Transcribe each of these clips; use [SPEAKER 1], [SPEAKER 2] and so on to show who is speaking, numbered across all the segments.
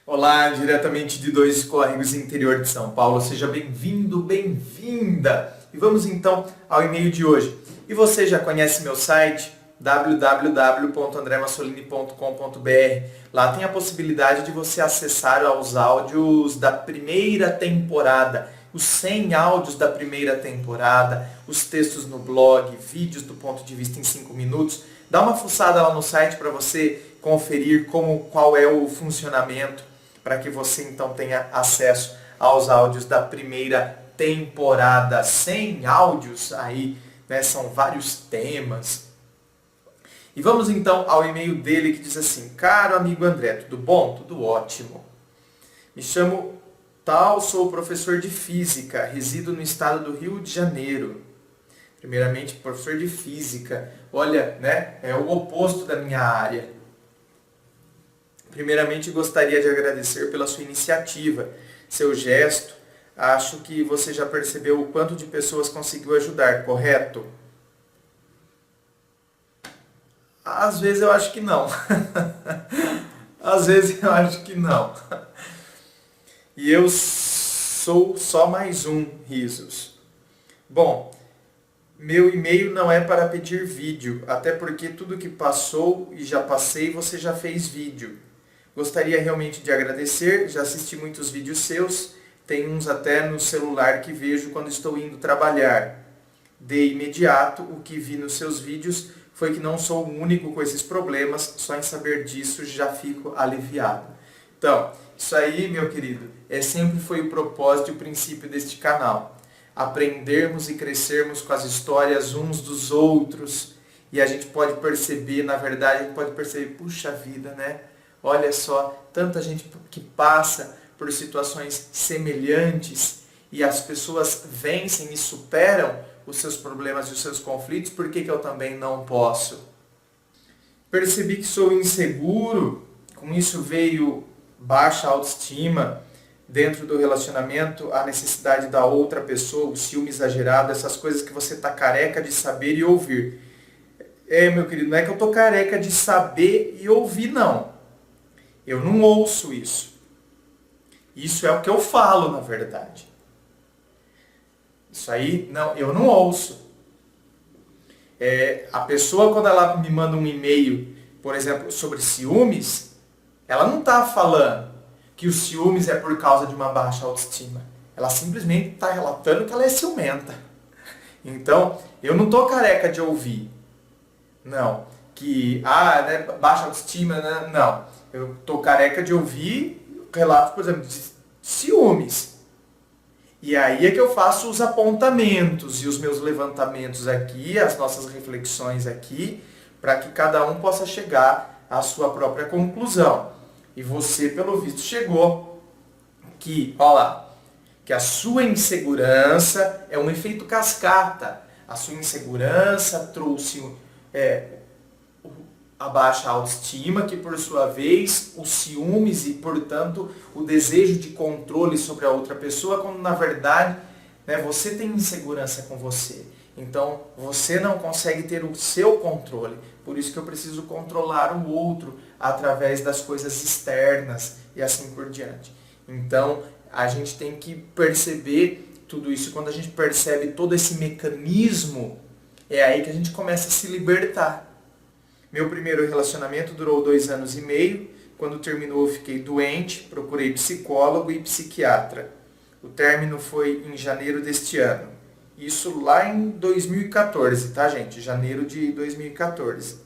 [SPEAKER 1] Olá, diretamente de Dois Córregos, interior de São Paulo. Seja bem-vindo, bem-vinda. E vamos então ao e-mail de hoje. E você já conhece meu site? www.andremassolini.com.br. Lá tem a possibilidade de você acessar aos áudios da primeira temporada, os 100 áudios da primeira temporada, os textos no blog, vídeos do ponto de vista em 5 minutos. Dá uma fuçada lá no site para você conferir qual é o funcionamento, para que você então tenha acesso aos áudios da primeira temporada. 100 áudios aí, né? São vários temas. E vamos então ao e-mail dele que diz assim: caro amigo André, tudo bom? Tudo ótimo. Me chamo tal, sou professor de física, resido no estado do Rio de Janeiro. Primeiramente, professor de física, olha, né? É o oposto da minha área. Primeiramente, gostaria de agradecer pela sua iniciativa, seu gesto. Acho que você já percebeu o quanto de pessoas conseguiu ajudar, correto? Às vezes eu acho que não. Às vezes eu acho que não. E eu sou só mais um, risos. Bom, meu e-mail não é para pedir vídeo, até porque tudo que passou e já passei você já fez vídeo. Gostaria realmente de agradecer, já assisti muitos vídeos seus, tem uns até no celular que vejo quando estou indo trabalhar. De imediato, o que vi nos seus vídeos foi que não sou o único com esses problemas, só em saber disso já fico aliviado. Então, isso aí, meu querido, sempre foi o propósito e o princípio deste canal. Aprendermos e crescermos com as histórias uns dos outros, e a gente pode perceber, na verdade, a gente pode perceber, puxa vida, né? Olha só, tanta gente que passa por situações semelhantes e as pessoas vencem e superam os seus problemas e os seus conflitos, por que eu também não posso? Percebi que sou inseguro, com isso veio baixa autoestima dentro do relacionamento, a necessidade da outra pessoa, o ciúme exagerado, essas coisas que você está careca de saber e ouvir. Meu querido, não é que eu estou careca de saber e ouvir, não. Eu não ouço isso. Isso é o que eu falo, na verdade. Isso aí, não, eu não ouço. A pessoa, quando ela me manda um e-mail, por exemplo, sobre ciúmes, ela não está falando que o ciúmes é por causa de uma baixa autoestima. Ela simplesmente está relatando que ela é ciumenta. Então, eu não estou careca de ouvir. Não. Né, baixa autoestima, né? Não. Eu estou careca de ouvir relatos, por exemplo, de ciúmes. E aí é que eu faço os apontamentos e os meus levantamentos aqui, as nossas reflexões aqui, para que cada um possa chegar à sua própria conclusão. E você, pelo visto, chegou que, olha lá, que a sua insegurança é um efeito cascata. A sua insegurança trouxe a baixa autoestima, que por sua vez os ciúmes e, portanto, o desejo de controle sobre a outra pessoa, quando na verdade, né, você tem insegurança com você. Então, você não consegue ter o seu controle. Por isso que eu preciso controlar o outro através das coisas externas e assim por diante. Então, a gente tem que perceber tudo isso. Quando a gente percebe todo esse mecanismo, é aí que a gente começa a se libertar. Meu primeiro relacionamento durou 2 anos e meio. Quando terminou, eu fiquei doente, procurei psicólogo e psiquiatra. O término foi em janeiro deste ano. Isso lá em 2014, tá, gente? Janeiro de 2014.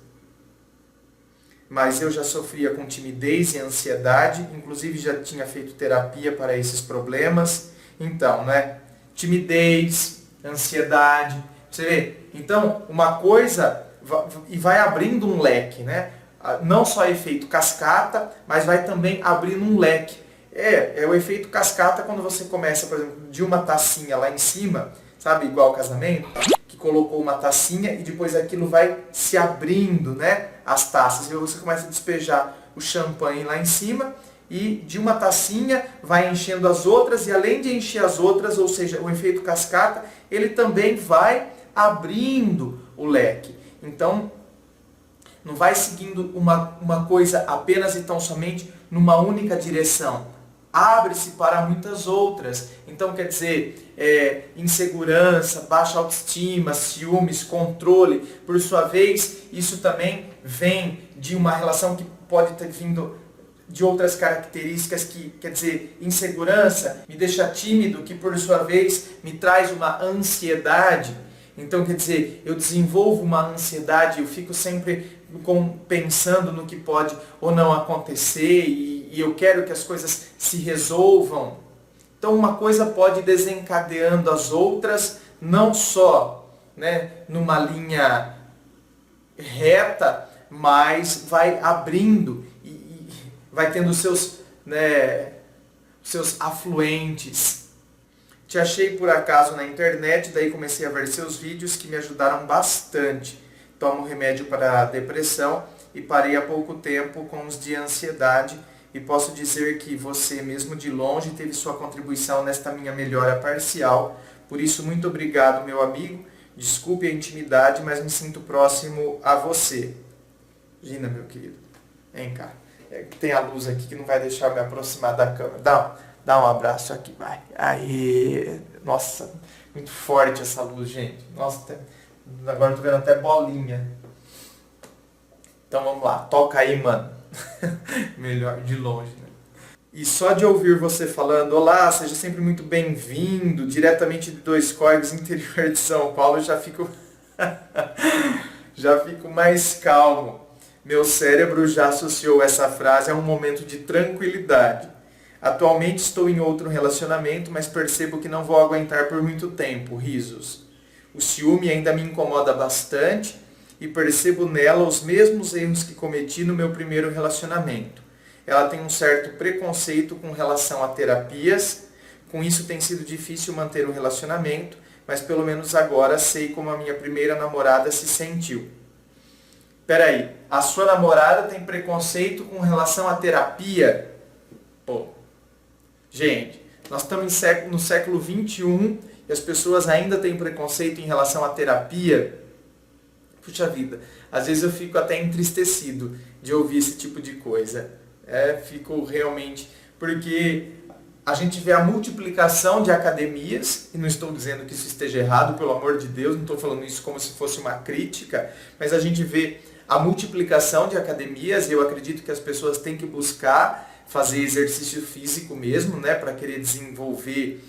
[SPEAKER 1] Mas eu já sofria com timidez e ansiedade, inclusive já tinha feito terapia para esses problemas. Então, né? Timidez, ansiedade, você vê? Então, uma coisa e vai abrindo um leque, né? Não só efeito cascata, mas vai também abrindo um leque. É o efeito cascata quando você começa, por exemplo, de uma tacinha lá em cima, sabe, igual casamento, que colocou uma tacinha e depois aquilo vai se abrindo, né? As taças, e você começa a despejar o champanhe lá em cima e de uma tacinha vai enchendo as outras, e além de encher as outras, ou seja, o efeito cascata, ele também vai abrindo o leque. Então, não vai seguindo uma coisa apenas e tão somente numa única direção. Abre-se para muitas outras. Então, quer dizer, insegurança, baixa autoestima, ciúmes, controle. Por sua vez, isso também vem de uma relação que pode ter vindo de outras características que, quer dizer, insegurança me deixa tímido, que por sua vez me traz uma ansiedade. Então, quer dizer, eu desenvolvo uma ansiedade, eu fico sempre pensando no que pode ou não acontecer e eu quero que as coisas se resolvam. Então, uma coisa pode ir desencadeando as outras, não só, né, numa linha reta, mas vai abrindo e vai tendo seus afluentes. Te achei por acaso na internet, daí comecei a ver seus vídeos que me ajudaram bastante. Tomo remédio para a depressão e parei há pouco tempo com os de ansiedade e posso dizer que você, mesmo de longe, teve sua contribuição nesta minha melhora parcial. Por isso, muito obrigado, meu amigo. Desculpe a intimidade, mas me sinto próximo a você. Gina, meu querido, vem cá. Tem a luz aqui que não vai deixar eu me aproximar da câmera. Dá um abraço aqui, vai. Aí, nossa, muito forte essa luz, gente. Nossa, agora eu tô vendo até bolinha. Então vamos lá, toca aí, mano. Melhor de longe, né? E só de ouvir você falando, olá, seja sempre muito bem-vindo, diretamente de Dois Córregos, interior de São Paulo, eu já fico mais calmo. Meu cérebro já associou essa frase a um momento de tranquilidade. Atualmente estou em outro relacionamento, mas percebo que não vou aguentar por muito tempo, risos. O ciúme ainda me incomoda bastante e percebo nela os mesmos erros que cometi no meu primeiro relacionamento. Ela tem um certo preconceito com relação a terapias, com isso tem sido difícil manter o relacionamento, mas pelo menos agora sei como a minha primeira namorada se sentiu. Peraí, a sua namorada tem preconceito com relação à terapia? Pô. Gente, nós estamos no século XXI e as pessoas ainda têm preconceito em relação à terapia. Puxa vida, às vezes eu fico até entristecido de ouvir esse tipo de coisa. Fico realmente... Porque a gente vê a multiplicação de academias, e não estou dizendo que isso esteja errado, pelo amor de Deus, não estou falando isso como se fosse uma crítica, mas a gente vê a multiplicação de academias e eu acredito que as pessoas têm que buscar fazer exercício físico mesmo, né, para querer desenvolver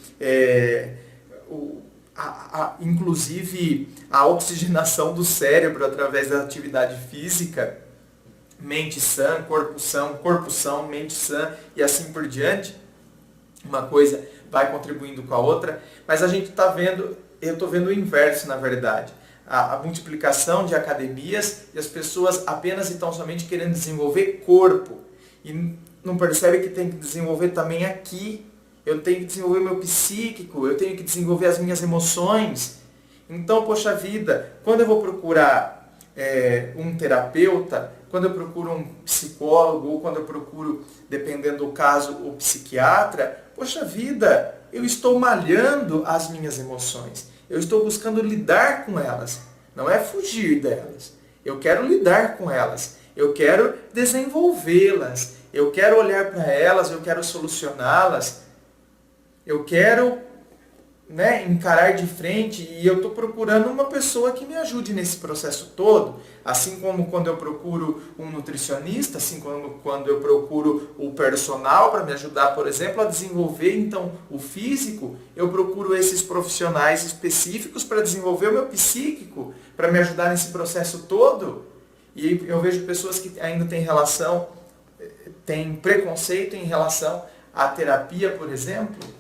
[SPEAKER 1] inclusive a oxigenação do cérebro através da atividade física, mente sã, corpo são, mente sã e assim por diante. Uma coisa vai contribuindo com a outra, mas a gente está vendo, eu estou vendo o inverso na verdade. A multiplicação de academias e as pessoas apenas e tão somente querendo desenvolver corpo. E não percebe que tem que desenvolver também aqui. Eu tenho que desenvolver meu psíquico, eu tenho que desenvolver as minhas emoções. Então, poxa vida, quando eu vou procurar um terapeuta, quando eu procuro um psicólogo, ou quando eu procuro, dependendo do caso, o psiquiatra, poxa vida, eu estou malhando as minhas emoções. Eu estou buscando lidar com elas. Não é fugir delas. Eu quero lidar com elas. Eu quero desenvolvê-las. Eu quero olhar para elas, eu quero solucioná-las. Eu quero, encarar de frente e eu estou procurando uma pessoa que me ajude nesse processo todo. Assim como quando eu procuro um nutricionista, assim como quando eu procuro o personal para me ajudar, por exemplo, a desenvolver então o físico, eu procuro esses profissionais específicos para desenvolver o meu psíquico, para me ajudar nesse processo todo. E eu vejo pessoas que ainda têm preconceito em relação à terapia, por exemplo.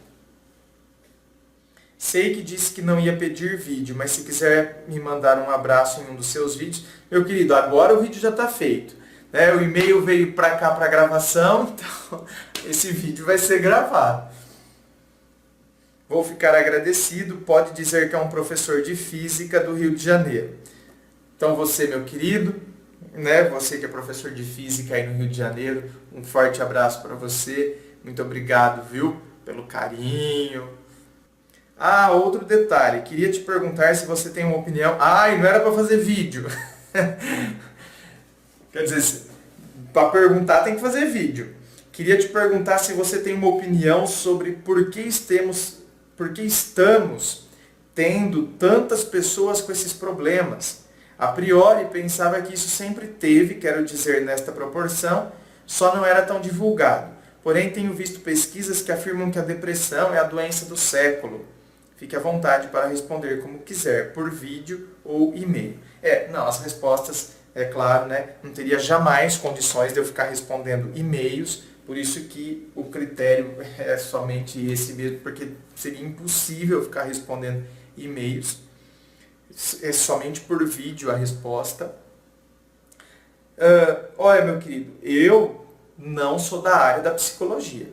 [SPEAKER 1] Sei que disse que não ia pedir vídeo, mas se quiser me mandar um abraço em um dos seus vídeos, meu querido, agora o vídeo já está feito. O e-mail veio para cá para gravação, então esse vídeo vai ser gravado. Vou ficar agradecido, pode dizer que é um professor de física do Rio de Janeiro. Então você, meu querido, você que é professor de física aí no Rio de Janeiro, um forte abraço para você. Muito obrigado, viu, pelo carinho. Ah, outro detalhe, queria te perguntar se você tem uma opinião... e não era para fazer vídeo. Quer dizer, para perguntar tem que fazer vídeo. Queria te perguntar se você tem uma opinião sobre por que estamos tendo tantas pessoas com esses problemas. A priori, pensava que isso sempre teve, quero dizer, nesta proporção, só não era tão divulgado. Porém, tenho visto pesquisas que afirmam que a depressão é a doença do século. Fique à vontade para responder como quiser, por vídeo ou e-mail. Não, as respostas, é claro, né? Não teria jamais condições de eu ficar respondendo e-mails, por isso que o critério é somente esse mesmo, porque seria impossível ficar respondendo e-mails. É somente por vídeo a resposta. Olha, meu querido, eu não sou da área da psicologia,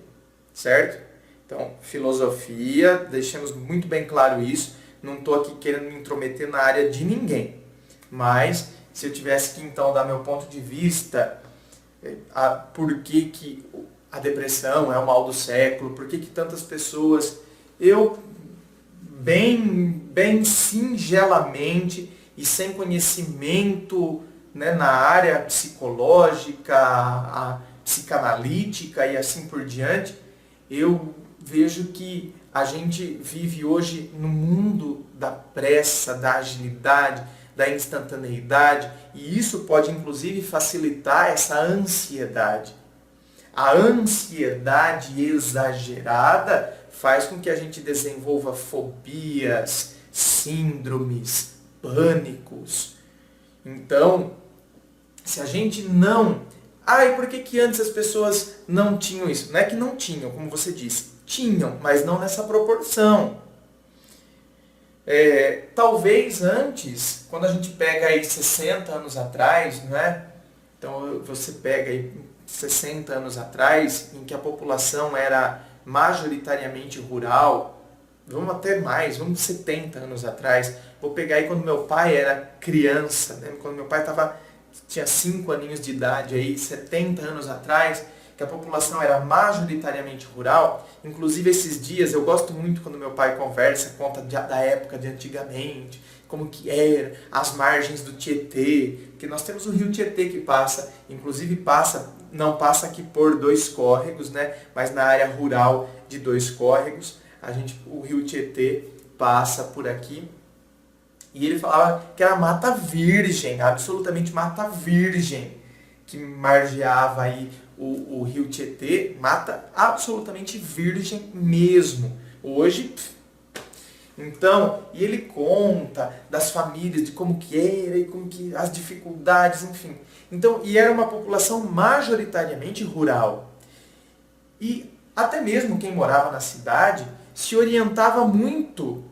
[SPEAKER 1] certo? Então, filosofia, deixemos muito bem claro isso. Não estou aqui querendo me intrometer na área de ninguém. Mas, se eu tivesse que, então, dar meu ponto de vista, por que a depressão é o mal do século, por que tantas pessoas... Eu, bem singelamente e sem conhecimento, né, na área psicológica, a psicanalítica e assim por diante, eu vejo que a gente vive hoje no mundo da pressa, da agilidade, da instantaneidade, e isso pode inclusive facilitar essa ansiedade. A ansiedade exagerada faz com que a gente desenvolva fobias, síndromes, pânicos. Então, se a gente não... e por que antes as pessoas não tinham isso? Não é que não tinham, como você disse. Tinham, mas não nessa proporção. Talvez antes, quando a gente pega aí 60 anos atrás, não é? Então você pega aí 60 anos atrás, em que a população era majoritariamente rural, vamos até mais, vamos 70 anos atrás. Vou pegar aí quando meu pai era criança, né? Quando meu pai tinha 5 aninhos de idade, aí, 70 anos atrás, que a população era majoritariamente rural. Inclusive esses dias, eu gosto muito quando meu pai conta da época de antigamente, como que era, as margens do Tietê, que nós temos o rio Tietê que passa, inclusive não passa aqui por 2 córregos, né? Mas na área rural de 2 córregos, o rio Tietê passa por aqui. E ele falava que era mata virgem, absolutamente mata virgem, que margeava aí o rio Tietê, mata absolutamente virgem mesmo. Hoje, então, e ele conta das famílias, de como que era, e como que as dificuldades, enfim. Então, e era uma população majoritariamente rural. E até mesmo quem morava na cidade se orientava muito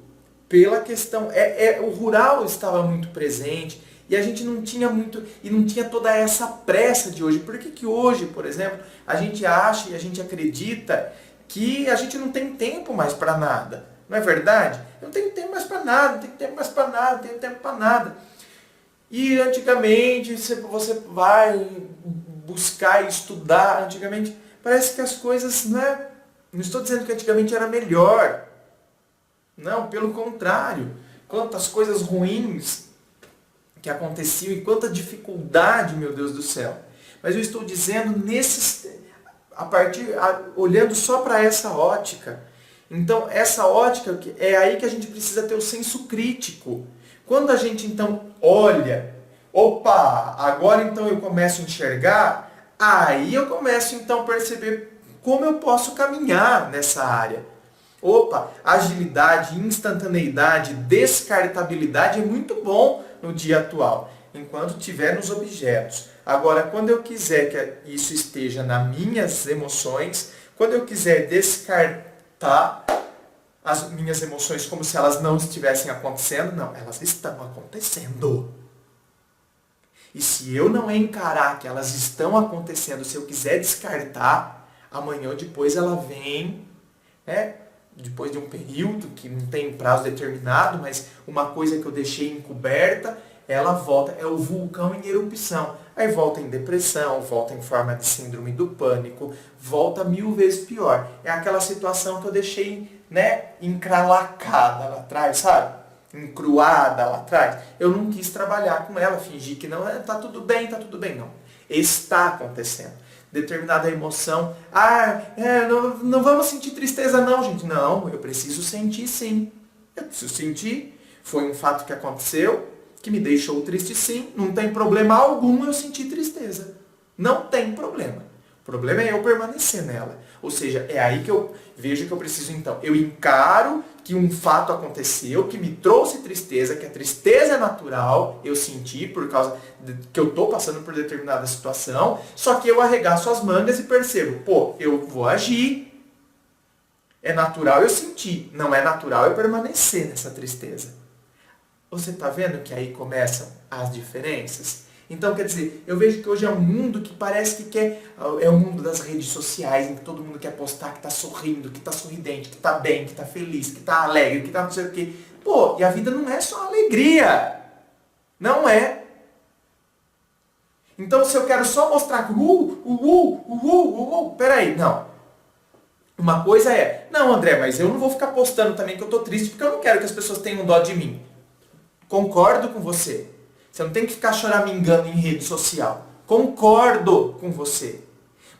[SPEAKER 1] pela questão, o rural estava muito presente, e a gente não tinha toda essa pressa de hoje. Por que hoje, por exemplo, a gente acha e a gente acredita que a gente não tem tempo mais para nada? Não é verdade? Eu não tenho tempo mais para nada, não tenho tempo mais para nada, não tenho tempo para nada. E antigamente, você vai buscar e estudar, antigamente, parece que as coisas, né? Não estou dizendo que antigamente era melhor. Não, pelo contrário. Quantas coisas ruins que aconteciam e quanta dificuldade, meu Deus do céu. Mas eu estou dizendo olhando só para essa ótica. Então, essa ótica é aí que a gente precisa ter o senso crítico. Quando a gente então olha, agora então eu começo a enxergar, aí eu começo então a perceber como eu posso caminhar nessa área. Agilidade, instantaneidade, descartabilidade é muito bom no dia atual, enquanto tiver nos objetos. Agora, quando eu quiser que isso esteja nas minhas emoções, quando eu quiser descartar as minhas emoções como se elas não estivessem acontecendo, não, elas estão acontecendo. E se eu não encarar que elas estão acontecendo, se eu quiser descartar, amanhã ou depois ela vem, né? Depois de um período que não tem prazo determinado, mas uma coisa que eu deixei encoberta, ela volta, é o vulcão em erupção. Aí volta em depressão, volta em forma de síndrome do pânico, volta 1000 vezes pior. É aquela situação que eu deixei, né, encralacada lá atrás, sabe? Encruada lá atrás. Eu não quis trabalhar com ela, fingir que não, tá tudo bem, não. Está acontecendo. determinada emoção. Não vamos sentir tristeza não, gente. Não, eu preciso sentir sim. Eu preciso sentir. Foi um fato que aconteceu, que me deixou triste sim. Não tem problema algum eu sentir tristeza. Não tem problema. O problema é eu permanecer nela. Ou seja, é aí que eu vejo que eu preciso então. Eu encaro que um fato aconteceu, que me trouxe tristeza, que a tristeza é natural, eu senti por causa que eu estou passando por determinada situação, só que eu arregaço as mangas e percebo, eu vou agir. É natural eu sentir, não é natural eu permanecer nessa tristeza. Você está vendo que aí começam as diferenças? Então, quer dizer, eu vejo que hoje é um mundo que parece que é o mundo das redes sociais, em que todo mundo quer postar que está sorrindo, que está sorridente, que está bem, que está feliz, que está alegre, que está não sei o quê. E a vida não é só alegria. Não é. Então, se eu quero só mostrar que peraí, não. Uma coisa é, não, André, mas eu não vou ficar postando também que eu estou triste, porque eu não quero que as pessoas tenham dó de mim. Concordo com você. Você não tem que ficar choramingando em rede social. Concordo com você.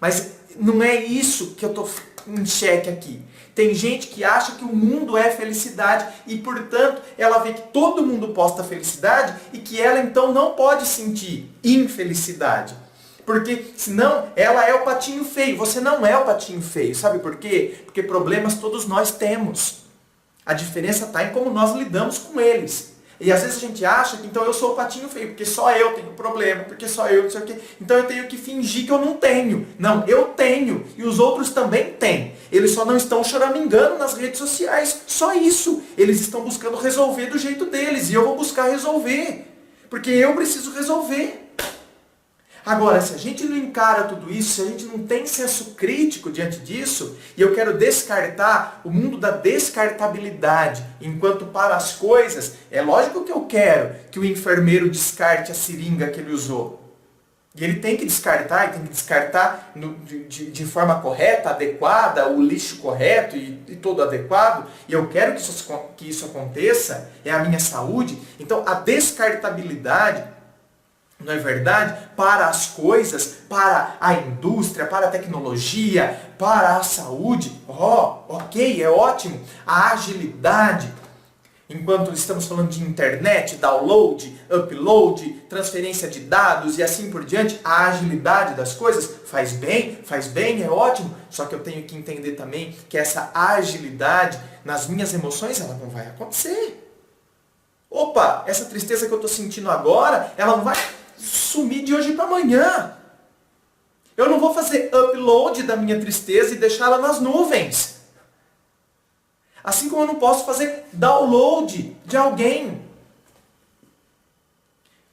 [SPEAKER 1] Mas não é isso que eu estou em xeque aqui. Tem gente que acha que o mundo é felicidade e, portanto, ela vê que todo mundo posta felicidade e que ela, então, não pode sentir infelicidade. Porque, senão, ela é o patinho feio. Você não é o patinho feio. Sabe por quê? Porque problemas todos nós temos. A diferença está em como nós lidamos com eles. E às vezes a gente acha que então eu sou o patinho feio, porque só eu tenho problema, porque só eu não sei o quê. Então eu tenho que fingir que eu não tenho. Não, eu tenho. E os outros também têm. Eles só não estão choramingando nas redes sociais. Só isso. Eles estão buscando resolver do jeito deles. E eu vou buscar resolver. Porque eu preciso resolver. Agora, se a gente não encara tudo isso, se a gente não tem senso crítico diante disso, e eu quero descartar o mundo da descartabilidade, enquanto para as coisas, é lógico que eu quero que o enfermeiro descarte a seringa que ele usou. E ele tem que descartar, de forma correta, adequada, o lixo correto e todo adequado, e eu quero que isso aconteça, é a minha saúde. Então, a descartabilidade, não é verdade? Para as coisas, para a indústria, para a tecnologia, para a saúde. Ok, é ótimo. A agilidade. Enquanto estamos falando de internet, download, upload, transferência de dados e assim por diante, a agilidade das coisas faz bem, é ótimo. Só que eu tenho que entender também que essa agilidade nas minhas emoções, ela não vai acontecer. Essa tristeza que eu estou sentindo agora, ela não vai sumir de hoje para amanhã. Eu não vou fazer upload da minha tristeza e deixá-la nas nuvens. Assim como eu não posso fazer download de alguém.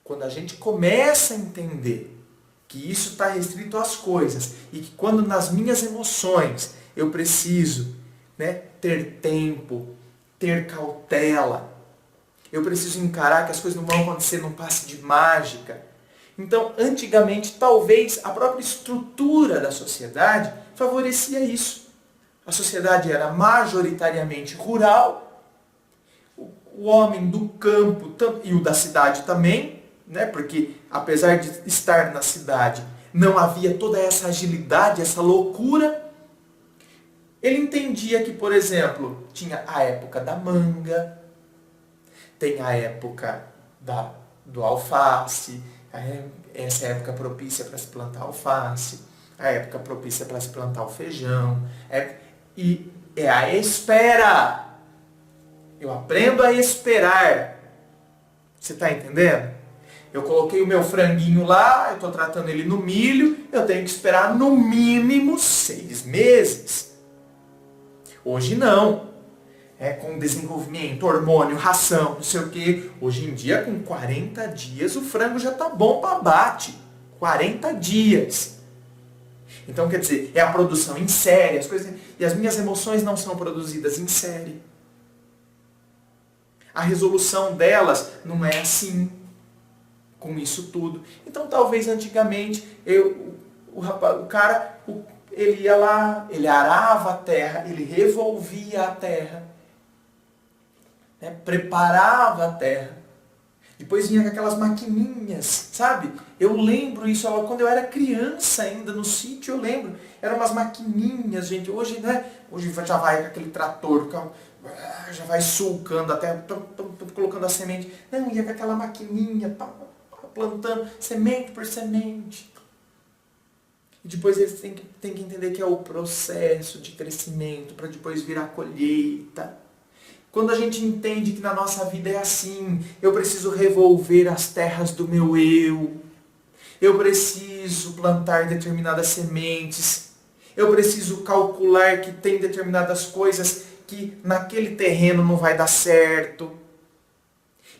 [SPEAKER 1] Quando a gente começa a entender que isso está restrito às coisas e que quando nas minhas emoções eu preciso, ter tempo, ter cautela, eu preciso encarar que as coisas não vão acontecer num passe de mágica. Então, antigamente, talvez a própria estrutura da sociedade favorecia isso. A sociedade era majoritariamente rural, o homem do campo e o da cidade também, porque apesar de estar na cidade, não havia toda essa agilidade, essa loucura. Ele entendia que, por exemplo, tinha a época da manga, tem a época do alface, essa é a época propícia para se plantar alface, a época propícia para se plantar o feijão, e é a espera. Eu aprendo a esperar. Você está entendendo? Eu coloquei o meu franguinho lá, eu estou tratando ele no milho, eu tenho que esperar no mínimo 6 meses. Hoje não. Com desenvolvimento, hormônio, ração, não sei o quê. Hoje em dia, com 40 dias, o frango já está bom para abate. 40 dias. Então, quer dizer, é a produção em série, as coisas, e as minhas emoções não são produzidas em série. A resolução delas não é assim, com isso tudo. Então, talvez antigamente, o cara, ele ia lá, ele arava a terra, ele revolvia a terra, preparava a terra, Depois vinha com aquelas maquininhas, sabe? Eu lembro isso, quando eu era criança ainda, no sítio, eu lembro. Eram umas maquininhas, gente. Hoje, né? Hoje já vai com aquele trator, já vai sulcando, até colocando a semente. Não, ia com aquela maquininha, plantando semente por semente. E depois eles têm que entender que é o processo de crescimento, para depois virar colheita. Quando a gente entende que na nossa vida é assim, eu preciso revolver as terras do meu eu preciso plantar determinadas sementes, eu preciso calcular que tem determinadas coisas que naquele terreno não vai dar certo.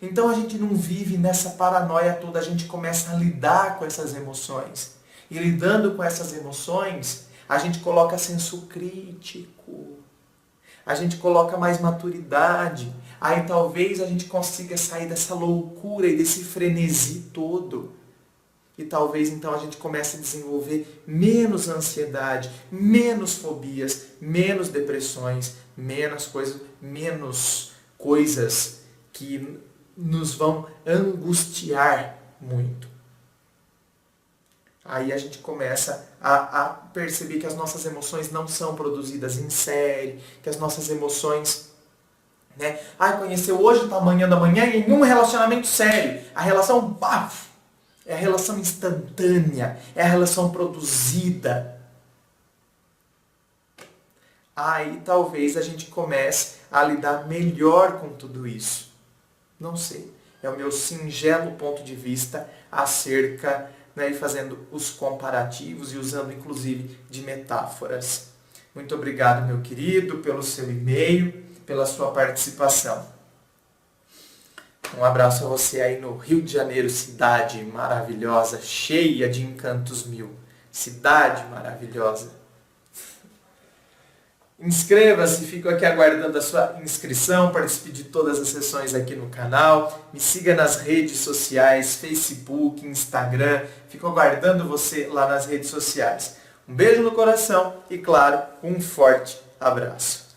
[SPEAKER 1] Então a gente não vive nessa paranoia toda, a gente começa a lidar com essas emoções. E lidando com essas emoções, a gente coloca senso crítico. A gente coloca mais maturidade. Aí talvez a gente consiga sair dessa loucura e desse frenesi todo. E talvez então a gente comece a desenvolver menos ansiedade, menos fobias, menos depressões, menos coisas que nos vão angustiar muito. Aí a gente começa a perceber que as nossas emoções não são produzidas em série, que as nossas emoções, né? Conheceu hoje, tá amanhã da manhã, e em um relacionamento sério. A relação, é a relação instantânea, é a relação produzida. Aí talvez a gente comece a lidar melhor com tudo isso. Não sei. É o meu singelo ponto de vista acerca, e fazendo os comparativos e usando inclusive de metáforas. Muito obrigado, meu querido, pelo seu e-mail, pela sua participação. Um abraço a você aí no Rio de Janeiro, cidade maravilhosa, cheia de encantos mil. Cidade maravilhosa. Inscreva-se, fico aqui aguardando a sua inscrição, participe de todas as sessões aqui no canal, me siga nas redes sociais, Facebook, Instagram, fico aguardando você lá nas redes sociais. Um beijo no coração e, claro, um forte abraço.